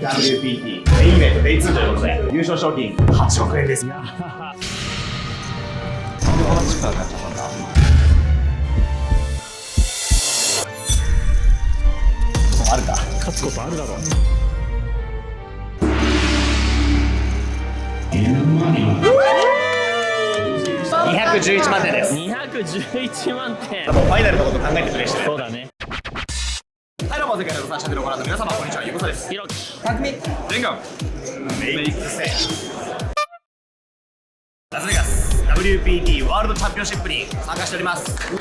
WPT メインイベント Day2 ということで優勝賞金8億円です。なんでこんな力になっちゃったんだ。あるか。勝つことあるだろう。211万点です。211万点。ファイナルのこと考えてプレイしてる。そうだね。はい、どうも前回のご参加でご覧の皆様こんにちは、ゆうこさです。ひろき。たくみ。レンガンメイクセンラスベガス WPT ワールドチャンピオンシップに参加しております。イエ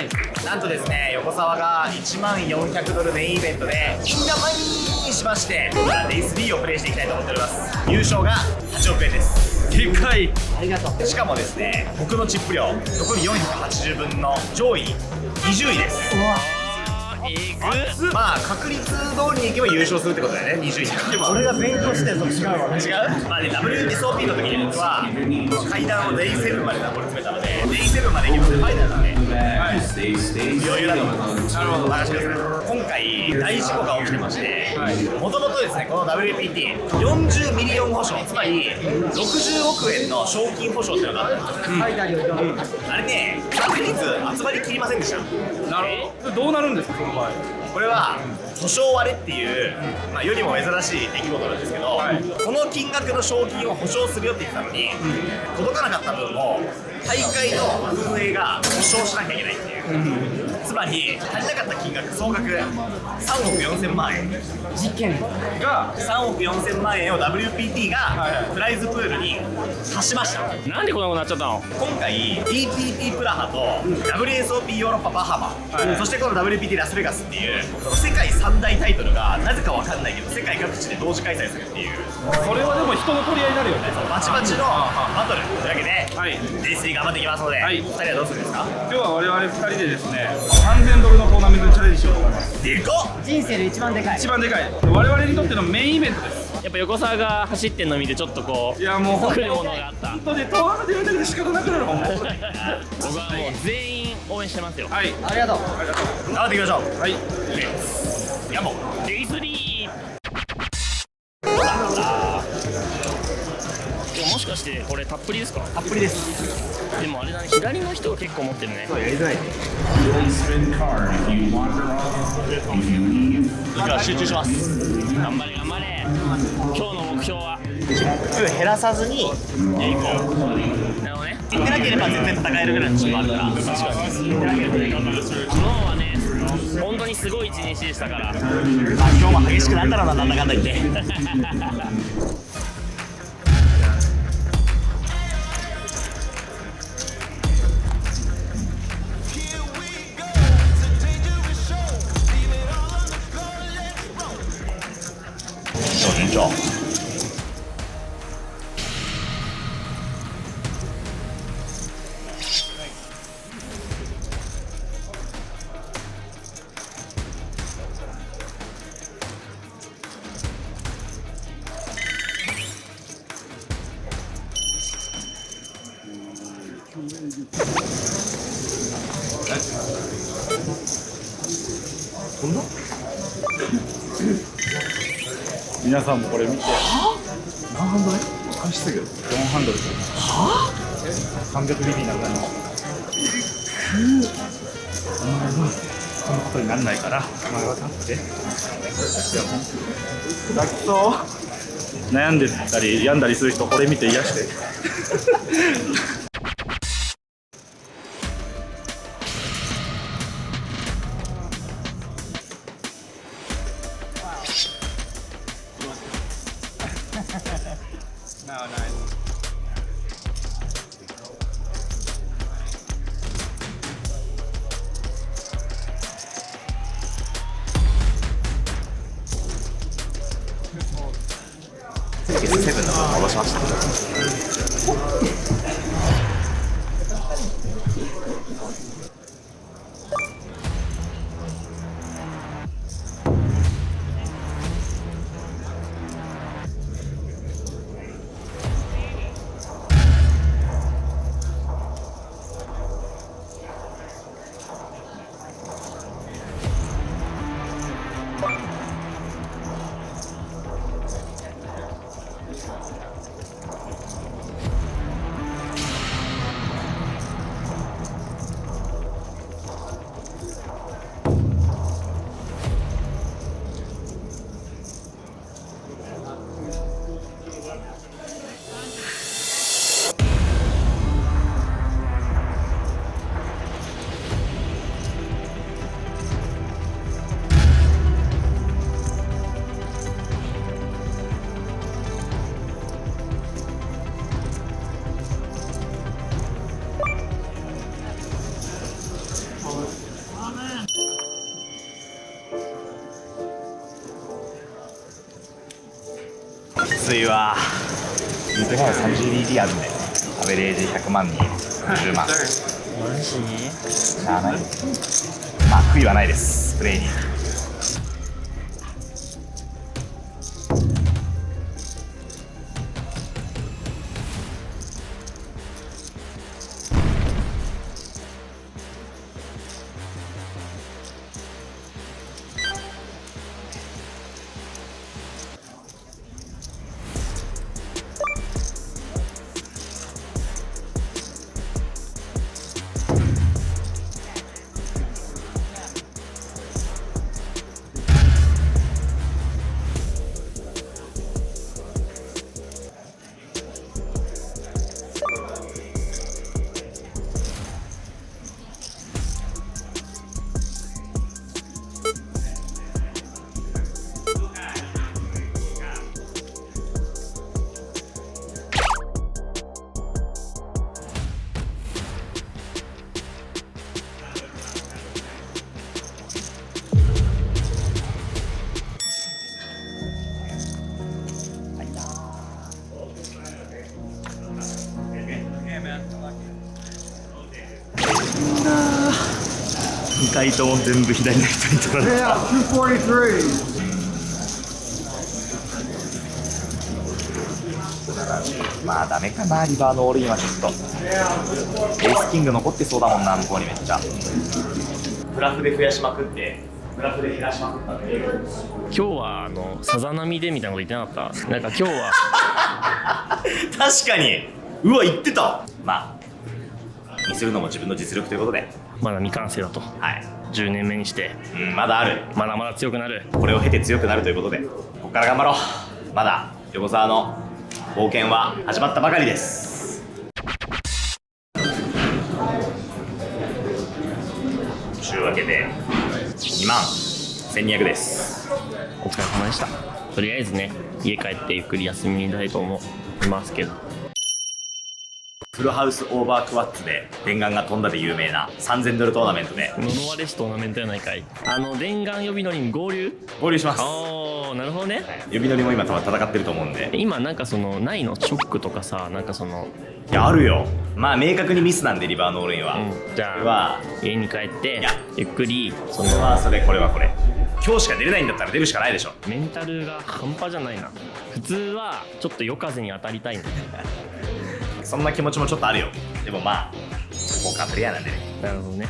ーイ。なんとですね、横澤が$14,000メインイベントでインダマイにしまして、レース B をプレイしていきたいと思っております。優勝が8億円です。でかい。ありがとう。しかもですね、僕のチップ量残り480分の上位20位です。まあ確率通りにいけば優勝するってことだよね、20位。俺が勉強してると違うわ。違う。まあね、WSOP の時に僕は階段をデイ7まで上り詰めたので、デイ7まで行けばファイナルなんで、余裕だと思います。なるほど、任せてください。今回大事故が起きてまして、もともとですね、この WPT40 ミリオン保証、つまり60億円の賞金保証っていうのがあったんですよ。あれね、昨日集まりきりませんでした。なるほど。どうなるんですか、その場合。これは保証割れっていう、まあ、世にも珍しい出来事なんですけど、この金額の賞金を保証するよって言ってたのに、届かなかった分を大会の運営が保証しなきゃいけないっていう、つまり足りなかった金額総額3億4000万円事件が3億4000万円を WPT がプライズプールに足しました。なんでこんなことになっちゃったの。今回 DPT プラハと WSOP ヨーロッパバハマ、そしてこの WPT ラスベガスっていう世界三大タイトルがなぜかわかんないけど世界各地で同時開催するっていう、それはでも人の取り合いになるよね。バチバチのバトルというわけで、はい、レースに頑張っていきますので、はい、2人はどうするんですか。今日は我々2人でですね、$3000のトーナメントにチャレンジしようと思います。でかっ。人生で一番でかい。一番でかい。我々にとってのメインイベントです。やっぱ横澤が走ってんの見てちょっとこう、いやもう来るものがあった。本当にトーナメントやるだけで仕方なくなるもん。僕はもう全員応援してますよ。はい、ありがとう。頑張っていきましょう。はい、やもデイ3。もしかしてこれたっぷりですか。たっぷりです。でもあれだね、左の人が結構持ってるね。そうやりづらい。だから集中します。頑張れ頑張れ。今日の目標は減らさずに行こう。なるほどね。行ってなければ全然戦えるぐらいのチームあるから。確かに。昨日はね、本当にすごい一日でしたから。まあ今日も激しくなったろうな、なんだかんだ言って。順調。皆さんもこれ見て。何ハンドル？おかしすぎる。4ハンドル。はぁ？300ミリになるの。お前はそんなことにならないから、お前は立って。楽そう。悩んでたり病んだりする人、これ見て癒して。S7 の分戻しました。きついわ。水が 30DD あるんでアベレージ100万に50万。マジ？しゃあない。まあ悔いはないです、プレイに。2回とも全部左の人に取られた。まあダメかな、リバーのオールインはちょっと。エースキング残ってそうだもんな、向こうにめっちゃ。グラフで増やしまくって、グラフで減らしまくったっていう。今日はさざ波でみたいなこと言ってなかった？なんか今日は確かに、うわ言ってた。まあ見せるのも自分の実力ということで、まだ未完成だと。はい、10年目にして、まだある。まだまだ強くなる。これを経て強くなるということで、ここから頑張ろう。まだ横澤の冒険は始まったばかりです。というわけで2万1200です。お疲れ様でした。とりあえずね、家帰ってゆっくり休みたいと思いますけど。フルハウスオーバークワッツで電丸が飛んだで有名な3000ドルトーナメントで呪われしトーナメントやないかい。電丸呼び乗りに合流します。ああ、なるほどね。呼び乗りも今多分戦ってると思うんで。今なんかないのショックとかさ、なんかいやあるよ。まあ明確にミスなんでリバーのオールインは、じゃあこれは家に帰っていやゆっくりこれはこれ今日しか出れないんだったら出るしかないでしょ。メンタルが半端じゃないな。普通はちょっと夜風に当たりたいんだ。そんな気持ちもちょっとあるよ。でもまあポーカープレイヤーなんでね。なるほどね。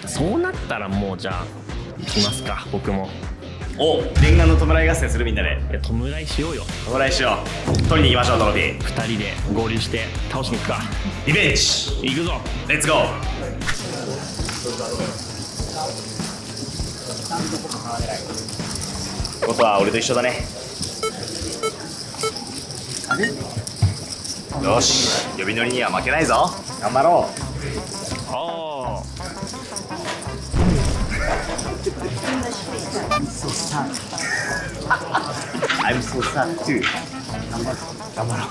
そうなったらもうじゃあ行きますか、僕も。お、念願の弔い合戦するみんなで。いや、弔いしようよ。弔いしよう。取りに行きましょう、トロフィー。2人で合流して倒しに行くか。リベンジ行くぞ。レッツゴー。ことは俺と一緒だね。よし、呼び乗りには負けないぞ。頑張ろう。ああ、I'm so sad too。頑張ろ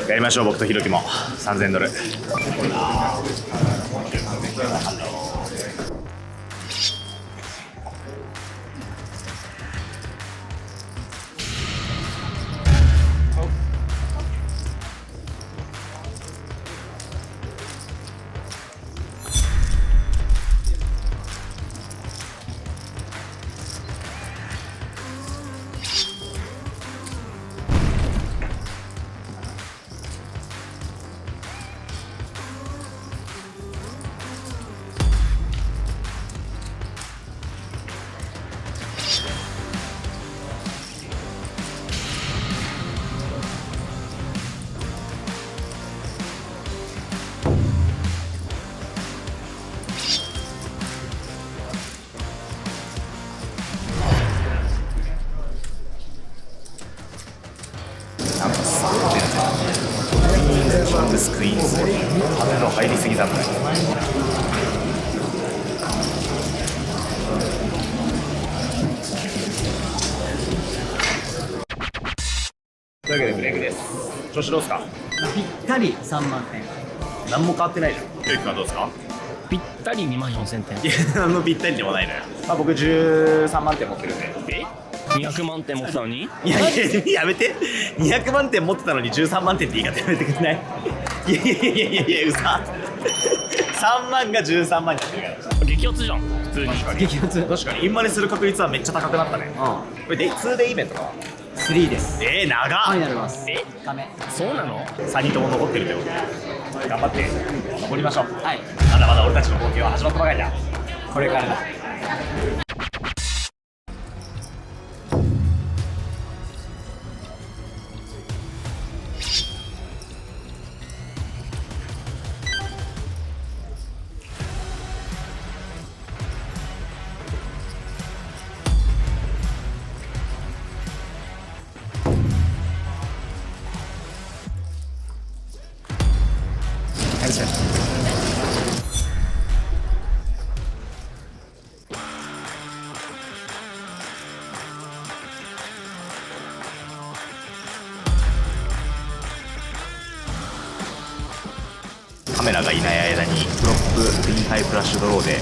う。やりましょう、僕とひろきも3000ドル。スクイーズ羽の入りすぎだったね。というわけでブレイクです。調子どうですか？ぴったり3万点。何も変わってないじゃん。ゆうきくんはどうですか？ぴったり24000点。いや、何のぴったりでもないのよ。まあ僕13万点持ってるんで。え200万点持ってたのに。いやいややめて、200万点持ってたのに13万点って言い方やめてくれない？いやいやいやいやいや、うさ3万が13万になってるから。激アツじゃん普通に。激アツ。確かにインマネする確率はめっちゃ高くなったね。うこれで 2day イベントか。 3です。ファイ長っ。ナルます。え3日目。そうなの。 3人とも残ってるってことで頑張って残りましょう。はい。まだまだ俺たちの冒険は始まったばかりだ。これからだ。カメラがいない間にプロップグリーンハイフラッシュドローで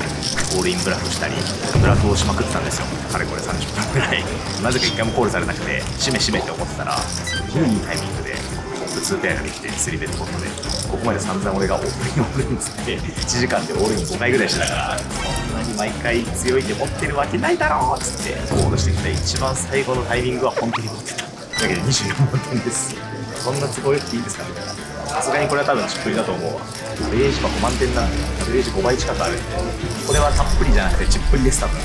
オールインブラフしたりブラフをしまくってたんですよ。かれこれ30分ぐらい。なぜか1回もコールされなくてしめしめって思ってたら、すごいいいタイミングで普通ペアができて3ベッドポットで、ここまで散々俺がオールインつって1時間でオールイン5回ぐらいしてたから、そんなに毎回強いって持ってるわけないだろうっつってゴールしてきた一番最後のタイミングは本当に持ってた。だけど24万点です。そんな都合よくていいんですかみたいな。さすがにこれは多分ちっぷりだと思うわ。アベレージが5万点なんで、アベレージ5倍近くあるんで、これはたっぷりじゃなくてちっぷりです多分。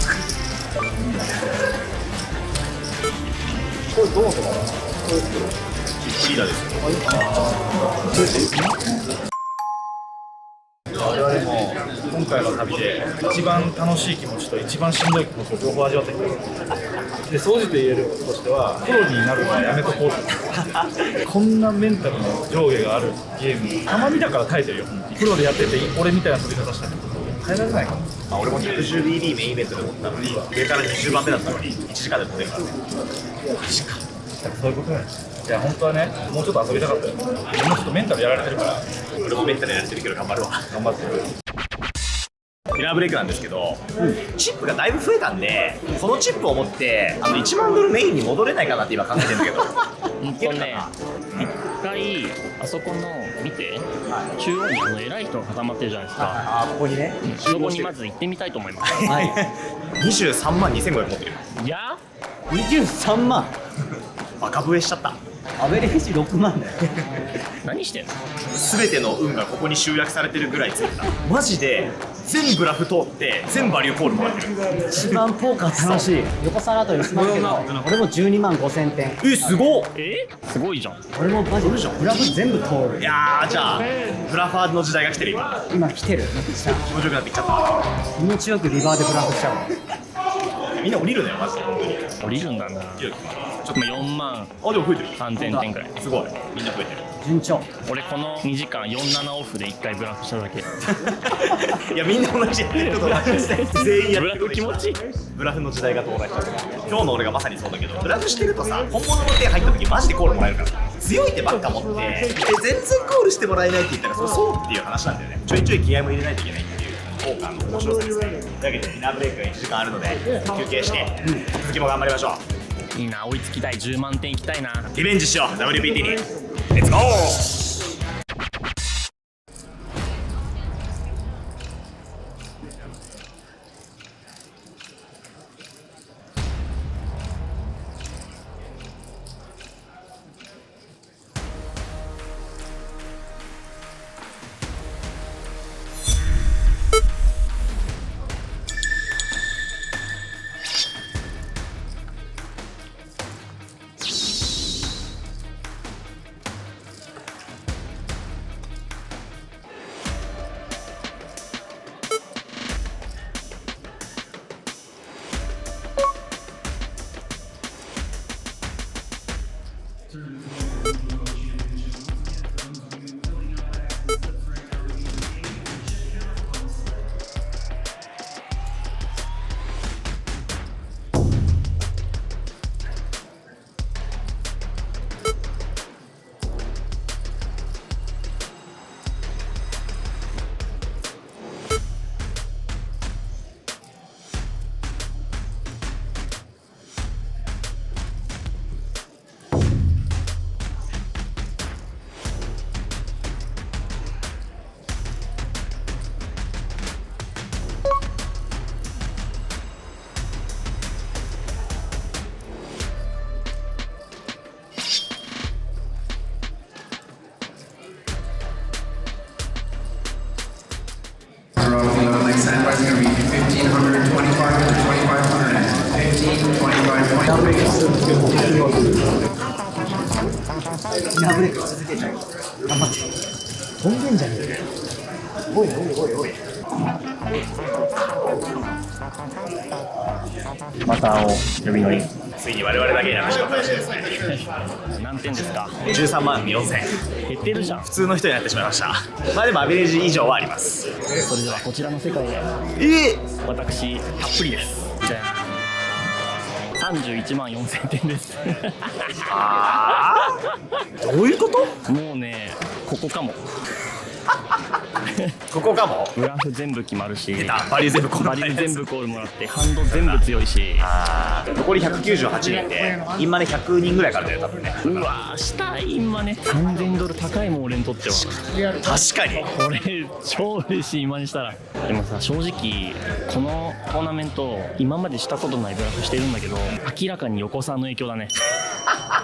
これどうとかな？ちっぷりだですよ。我々も今回の旅で一番楽しい気持ちと一番しんどい気持ちを両方味わってきた。で、総じて言えることとしては、プロになるのはやめとこうと。こんなメンタルの上下があるゲーム、たまにだから耐えてるよ。プロでやってて、俺みたいな飛び方したけど、耐えられないかも。まあ、俺も 110BB メインイベントで持ったのに、上から20番目だったのに1時間で飛べるからね。マジか。そういうことなんです。いや、本当はね、もうちょっと遊びたかったよ。でもちょっとメンタルやられてるから、俺もメンタルやれてるけど頑張るわ。頑張ってる。ミラーブレイクなんですけど、チップがだいぶ増えたんで、このチップを持って1万ドルメインに戻れないかなって今考えてるんだけど。ね、一回あそこの見て、中央に偉い人が固まってるじゃないですか。あ、ここにね、そこにまず行ってみたいと思います。はい。 23万2500持ってる。いや23万。バカ増えしちゃった。アベレージ6万だよ。何してんの。全ての運がここに集約されてるぐらいついてた。マジで全ブラフ通って全バリューコールもらってる。一番ポーカー楽しい。横皿と吉ますけど、俺も12万5000点。すごっ。すごいじゃん。俺もマジでブラフ全部通る。いやー、じゃあブラファーの時代が来てる今。今来てる。めっちゃ気持ちよくなってきちゃった。気持ちよくリバーでブラフしちゃうわ。みんな降りるのよマジで本当に。降りるんだな。ちょっと4万あ、でも増えてる。3000点ぐらい。すごい。みんな増えてる。順調。俺この2時間47オフで1回ブラフしただけ。いやみんな同じやってること同じです。全員やってることブラフ気持ちいい。ブラフの時代が到来した。今日の俺がまさにそうだけど、ブラフしてるとさ、本物の手入った時マジでコールもらえるから。強い手ばっか持って全然コールしてもらえないって言ったらそうっていう話なんだよね。ちょいちょい気合も入れないといけないっていうポーカーの面白さですね。だけどミナーブレイクが1時間あるので休憩して続きも頑張りましょう。いいな、追いつきたい。10万点いきたいな。リベンジしよう WPT に。レッツゴー。ラブレイク続けちゃう。頑張って。飛んでんじゃねえか。おいおいおいおい。またを呼び乗り。ついに我々だけになってしまったらしいですね。何点ですか？ 13万4000。減ってるじゃん。普通の人になってしまいました。まあでもアベレージ以上はあります。それではこちらの世界へ私たっぷりです。じゃあ31万4000点です。どういうこと？もうね、ここかも。ここかも。グラフ全部決まるし、出たバリュー全部コールバリュー全部コールもらってハンド全部強いし。残り198人でインマネ100人ぐらいからだよ多分ね。うわー、したい今ね。3000ドル高いもん俺にとっては。確かにこれ超嬉しい今にしたら。でもさ、正直このトーナメント今までしたことないブラフしてるんだけど、明らかに横さんの影響だね。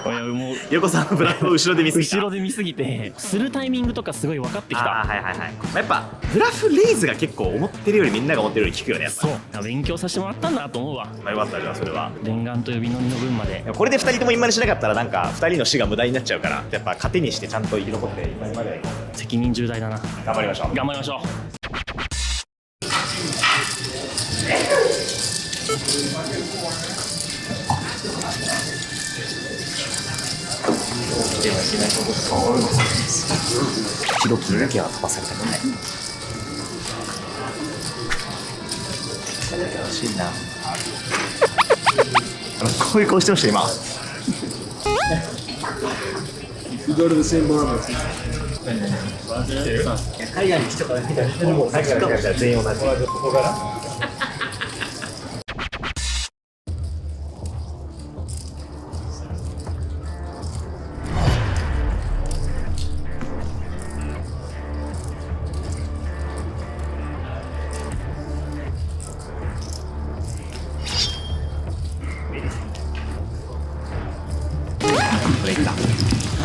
いやもう横さんのブラフを後ろで見すぎた。後ろで見すぎてするタイミングとかすごい分かってきた。はいはいはい。やっぱブラフレイズが結構思ってるよりみんなが思ってるより効くよね。やっぱそう勉強させてもらったんだと思うわ。よかったじゃんそれは。伝願と呼び乗りの分まで。これで2人ともインマネしなかったらなんか2人の死が無駄になっちゃうから、やっぱ糧にしてちゃんと生き残ってインマネまで責任重大だな。頑張りましょう。頑張りましょう。ヒロキだけは飛ばされたくない。楽しいな。こういう顔してました今。海外の人から見たらもう先かもしれない。全員同じ。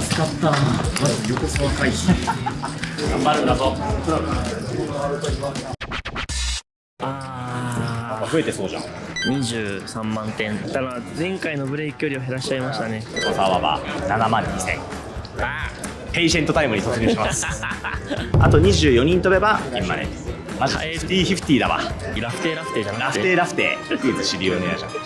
助かった。まず横沢回避。頑張るんだぞ。増えてそうじゃん。23万点。ただ前回のブレイク距離を減らしちゃいましたね。横沢は7万2000。ペイシェントタイムに突入します。あと24人飛べばインマネ。マジ50-50だわ。ラフテーじゃなくてラフテーラフテークイズ知りようねやじゃん。ま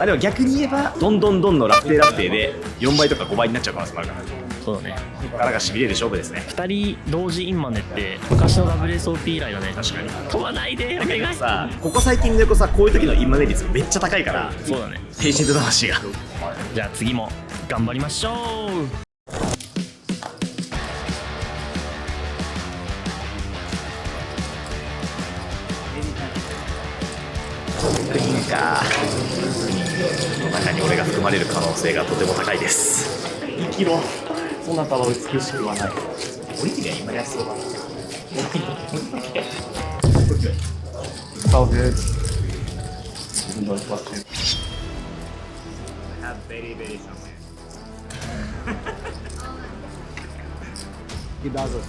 あでも逆に言えばどんどんのラフテーラフテーで4倍とか5倍になっちゃう可能性もあるから、そうだね。なかなかしびれる勝負ですね。2人同時インマネって昔の WSOP 以来だね。確かに。飛ばないでお願い。さここ最近の横さこういう時のインマネ率めっちゃ高いから、そうだね。ペイシェント魂が。じゃあ次も頑張りましょう。6人か。この中に俺が含まれる可能性がとても高いです。生きろ。そなたは美しくはない。おにぎりは今やそうだな。He doesn't.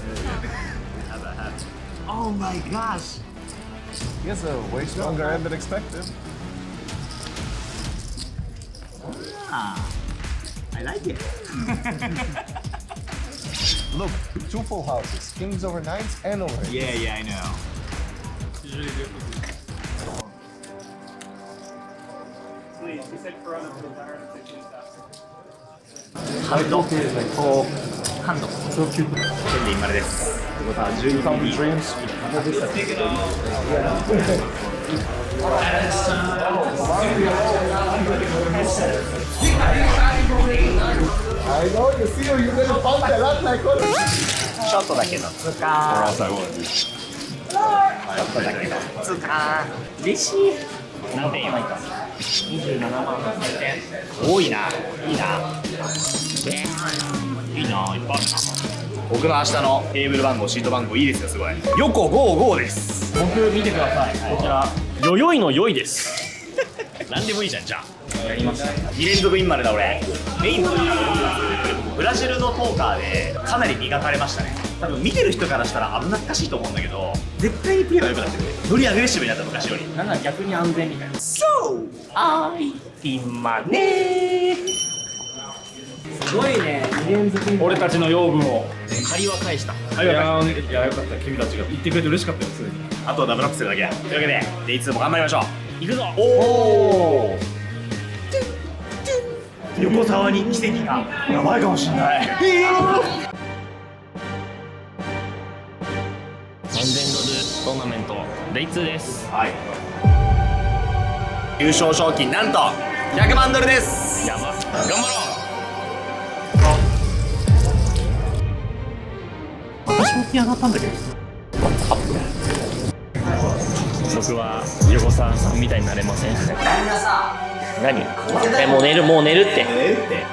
Oh my gosh. He has a way stronger end than expected. I like it. Look, 2 full houses, kings over nines and over eights. Yeah, I know.ハンド、ハンド、剣でインマネです。ってことは12番に I know, you see, you didn't pump a lot like what? ちょっとだけの通過。ちょっとだけの通過。嬉しい。何点今いた？27万8000点。多いな。いいな。いいな。いっぱいあるな。僕の明日のテーブル番号、シート番号いいですよ、すごい。横55です。僕見てください。こちらよよいの良いです。何でもいいじゃん、じゃあ。やります。2連続インマネだ俺。メインのブラジルのポーカーでかなり磨かれましたね。多分見てる人からしたら危なっかしいと思うんだけど、絶対にプレーが良くなってる。よりアグレッシブになった昔より。なんなら逆に安全みたいな。So, I 今ねすごいね、2連続俺たちの養分を。借りは返した。いやよかった、君たちが言ってくれて嬉しかったよ、すでに。あとはダブルアップするだけや。というわけでデイ2も頑張りましょう。行くぞ。おお横澤に奇跡がやばいかもしれない。3000ドルトーナメントデイ2です。はい、優勝賞金なんと100万ドルです。やば、頑張ろう。私も手上がったんだけど、僕は横澤さんみたいになれません。みんなさ、何？もう寝るって。って